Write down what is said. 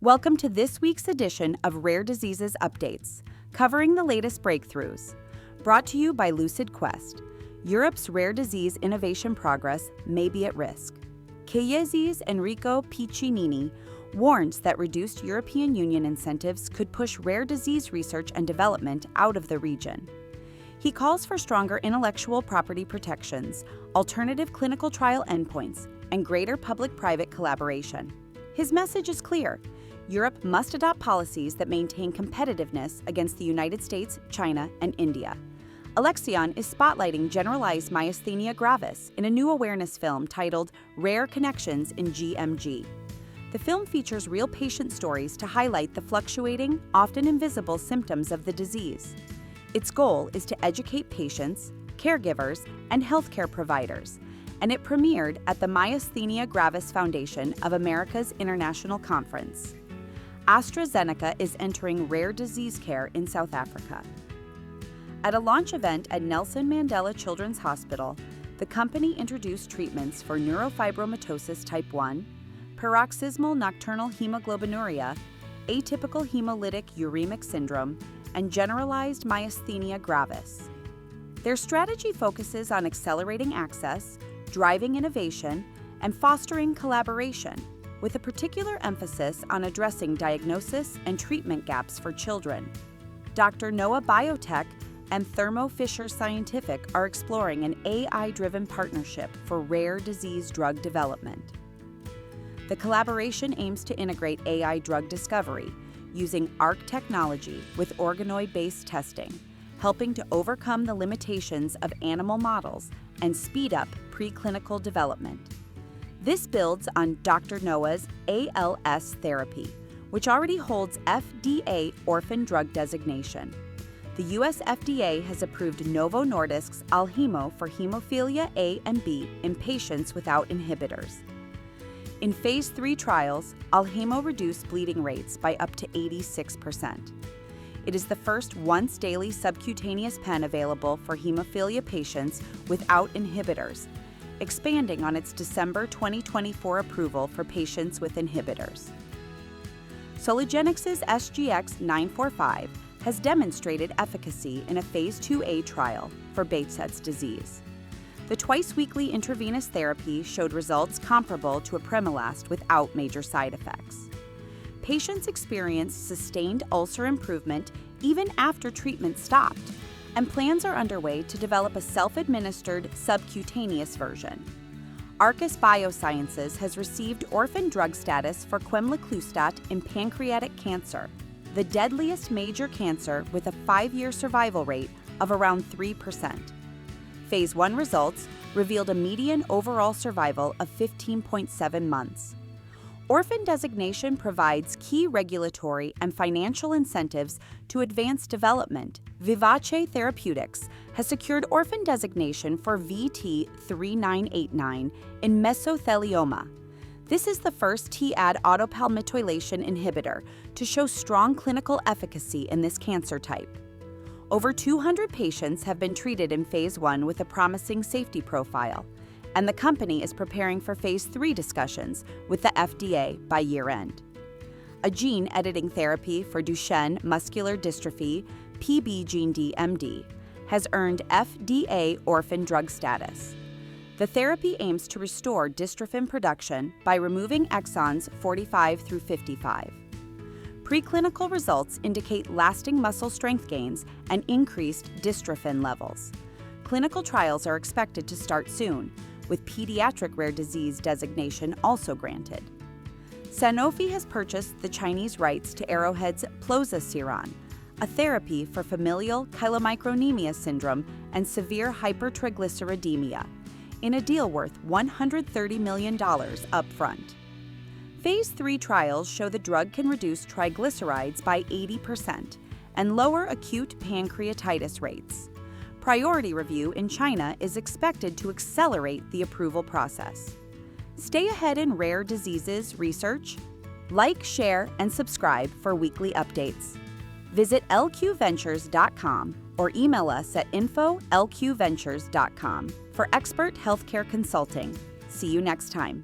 Welcome to this week's edition of Rare Diseases Updates, covering the latest breakthroughs. Brought to you by LucidQuest. Europe's rare disease innovation progress may be at risk. Chiesi's Enrico Piccinini warns that reduced European Union incentives could push rare disease research and development out of the region. He calls for stronger intellectual property protections, alternative clinical trial endpoints, and greater public-private collaboration. His message is clear. Europe must adopt policies that maintain competitiveness against the United States, China, and India. Alexion is spotlighting generalized myasthenia gravis in a new awareness film titled Rare Connections in GMG. The film features real patient stories to highlight the fluctuating, often invisible symptoms of the disease. Its goal is to educate patients, caregivers, and healthcare providers, and it premiered at the Myasthenia Gravis Foundation of America's International Conference. AstraZeneca is entering rare disease care in South Africa. At a launch event at Nelson Mandela Children's Hospital, the company introduced treatments for neurofibromatosis type 1, paroxysmal nocturnal hemoglobinuria, atypical hemolytic uremic syndrome, and generalized myasthenia gravis. Their strategy focuses on accelerating access, driving innovation, and fostering collaboration, with a particular emphasis on addressing diagnosis and treatment gaps for children. Dr. Noah Biotech and Thermo Fisher Scientific are exploring an AI-driven partnership for rare disease drug development. The collaboration aims to integrate AI drug discovery using ARC technology with organoid-based testing, helping to overcome the limitations of animal models and speed up preclinical development. This builds on Dr. Noah's ALS therapy, which already holds FDA orphan drug designation. The U.S. FDA has approved Novo Nordisk's Alhemo for hemophilia A and B in patients without inhibitors. In Phase 3 trials, Alhemo reduced bleeding rates by up to 86%. It is the first once-daily subcutaneous pen available for hemophilia patients without inhibitors, expanding on its December 2024 approval for patients with inhibitors. Soligenix's SGX-945 has demonstrated efficacy in a Phase 2A trial for Behçet's disease. The twice-weekly intravenous therapy showed results comparable to apremilast without major side effects. Patients experienced sustained ulcer improvement even after treatment stopped, and plans are underway to develop a self-administered subcutaneous version. Arcus Biosciences has received orphan drug status for quemliclustat in pancreatic cancer, the deadliest major cancer with a 5-year survival rate of around 3%. Phase 1 results revealed a median overall survival of 15.7 months. Orphan designation provides key regulatory and financial incentives to advance development. Vivace Therapeutics has secured orphan designation for VT3989 in mesothelioma. This is the first T-AD autopalmitoylation inhibitor to show strong clinical efficacy in this cancer type. Over 200 patients have been treated in Phase 1 with a promising safety profile, and the company is preparing for Phase 3 discussions with the FDA by year-end. A gene-editing therapy for Duchenne muscular dystrophy, PBGene-DMD, has earned FDA orphan drug status. The therapy aims to restore dystrophin production by removing exons 45 through 55. Preclinical results indicate lasting muscle strength gains and increased dystrophin levels. Clinical trials are expected to start soon, with pediatric rare disease designation also granted. Sanofi has purchased the Chinese rights to Arrowhead's plozasiran, a therapy for familial chylomicronemia syndrome and severe hypertriglyceridemia, in a deal worth $130 million upfront. Phase 3 trials show the drug can reduce triglycerides by 80% and lower acute pancreatitis rates. Priority review in China is expected to accelerate the approval process. Stay ahead in rare diseases research. Like, share, and subscribe for weekly updates. Visit lqventures.com or email us at info@lqventures.com for expert healthcare consulting. See you next time.